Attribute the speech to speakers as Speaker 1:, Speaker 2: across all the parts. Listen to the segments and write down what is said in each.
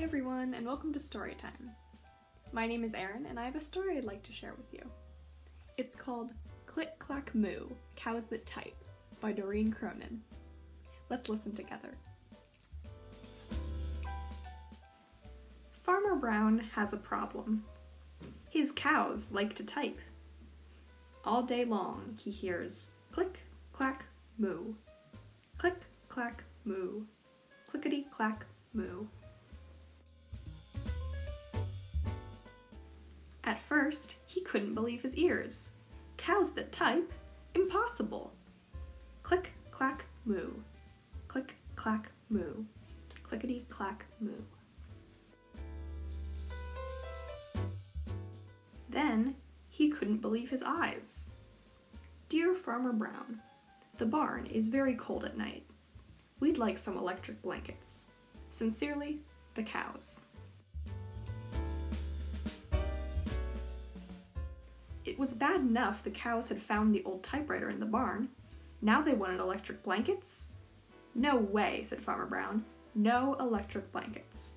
Speaker 1: everyone, and welcome to Storytime. My name is Erin, and I have a story I'd like to share with you. It's called Click, Clack, Moo, Cows That Type by Doreen Cronin. Let's listen together. Farmer Brown has a problem. His cows like to type. All day long he hears click, clack, moo. Click, clack, moo. Clickety, clack, moo. At first, he couldn't believe his ears. Cows that type? Impossible! Click, clack, moo. Click, clack, moo. Clickety, clack, moo. Then, he couldn't believe his eyes. Dear Farmer Brown, the barn is very cold at night. We'd like some electric blankets. Sincerely, the cows. It was bad enough the cows had found the old typewriter in the barn. Now they wanted electric blankets? No way, said Farmer Brown. No electric blankets.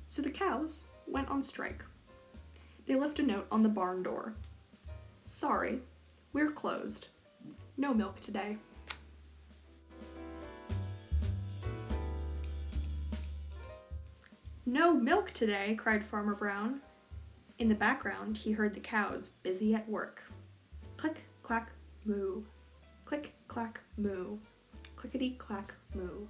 Speaker 1: So the cows went on strike. They left a note on the barn door. Sorry, we're closed. No milk today. No milk today, cried Farmer Brown. In the background, he heard the cows busy at work. Click, clack, moo. Click, clack, moo. Clickety, clack, moo.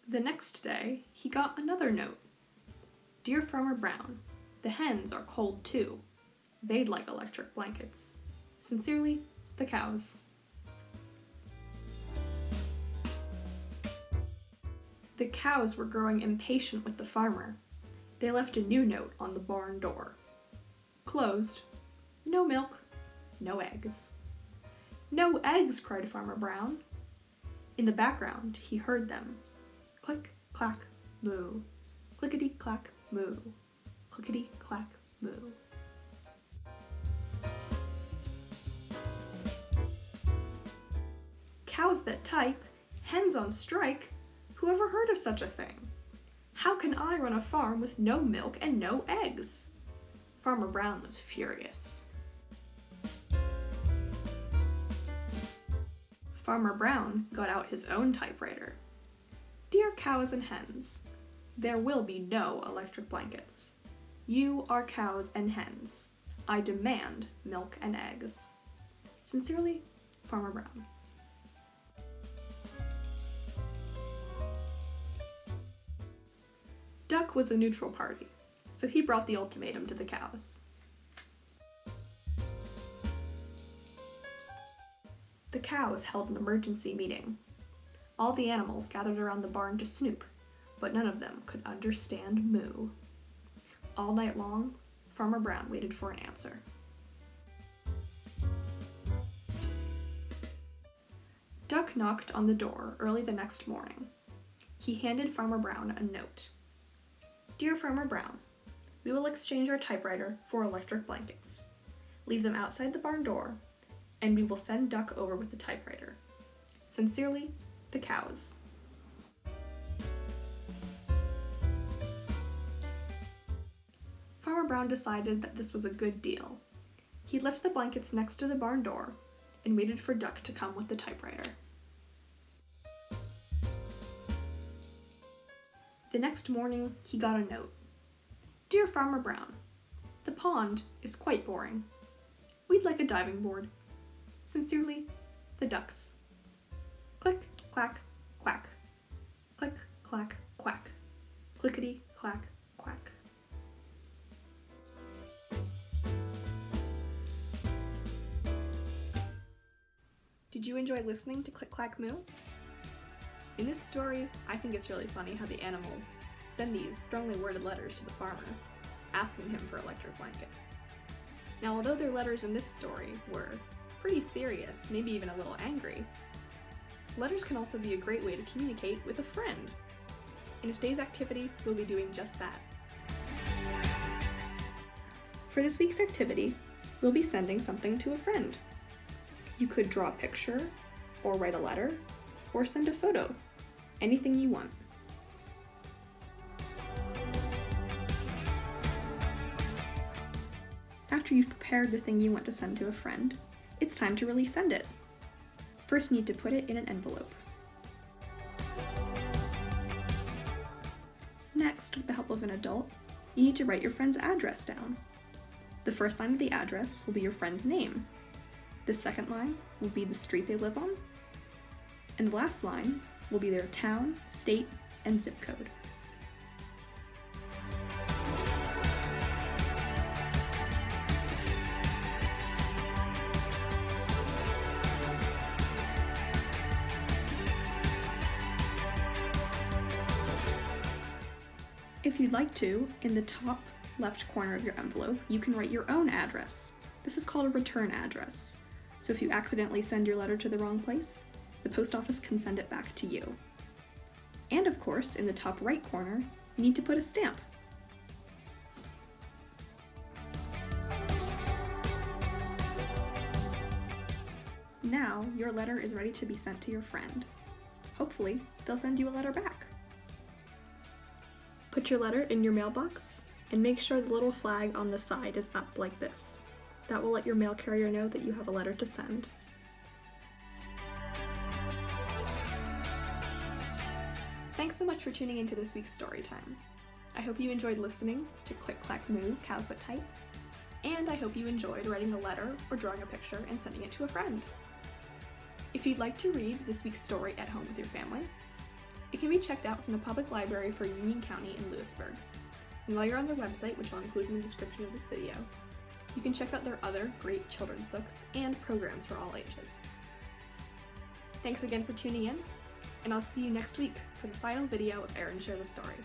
Speaker 1: The next day, he got another note. Dear Farmer Brown, the hens are cold too. They'd like electric blankets. Sincerely, the cows. The cows were growing impatient with the farmer. They left a new note on the barn door. Closed. No milk. No eggs. No eggs, cried Farmer Brown. In the background, he heard them. Click, clack, moo. Clickety, clack, moo. Clickety, clack, moo. Cows that type, hens on strike. Who ever heard of such a thing? How can I run a farm with no milk and no eggs? Farmer Brown was furious. Farmer Brown got out his own typewriter. Dear cows and hens, there will be no electric blankets. You are cows and hens. I demand milk and eggs. Sincerely, Farmer Brown. Duck was a neutral party, so he brought the ultimatum to the cows. The cows held an emergency meeting. All the animals gathered around the barn to snoop, but none of them could understand moo. All night long, Farmer Brown waited for an answer. Duck knocked on the door early the next morning. He handed Farmer Brown a note. Dear Farmer Brown, we will exchange our typewriter for electric blankets. Leave them outside the barn door, and we will send Duck over with the typewriter. Sincerely, the cows. Farmer Brown decided that this was a good deal. He left the blankets next to the barn door and waited for Duck to come with the typewriter. The next morning, he got a note. Dear Farmer Brown, the pond is quite boring. We'd like a diving board. Sincerely, the ducks. Click, clack, quack. Click, clack, quack. Clickety, clack, quack. Did you enjoy listening to Click, Clack, Moo? In this story, I think it's really funny how the animals send these strongly worded letters to the farmer, asking him for electric blankets. Now, although their letters in this story were pretty serious, maybe even a little angry, letters can also be a great way to communicate with a friend. In today's activity, we'll be doing just that. For this week's activity, we'll be sending something to a friend. You could draw a picture, or write a letter, or send a photo. Anything you want. After you've prepared the thing you want to send to a friend, it's time to really send it. First, you need to put it in an envelope. Next, with the help of an adult, you need to write your friend's address down. The first line of the address will be your friend's name. The second line will be the street they live on. And the last line will be their town, state, and zip code. If you'd like to, in the top left corner of your envelope, you can write your own address. This is called a return address. So if you accidentally send your letter to the wrong place, the post office can send it back to you. And of course, in the top right corner, you need to put a stamp. Now, your letter is ready to be sent to your friend. Hopefully, they'll send you a letter back. Put your letter in your mailbox and make sure the little flag on the side is up like this. That will let your mail carrier know that you have a letter to send. Thanks so much for tuning into this week's story time. I hope you enjoyed listening to Click, Clack, Moo, Cows That Type, and I hope you enjoyed writing a letter or drawing a picture and sending it to a friend. If you'd like to read this week's story at home with your family, it can be checked out from the Public Library for Union County in Lewisburg. And while you're on their website, which I'll include in the description of this video, you can check out their other great children's books and programs for all ages. Thanks again for tuning in, and I'll see you next week for the final video of Erin Shares a Story.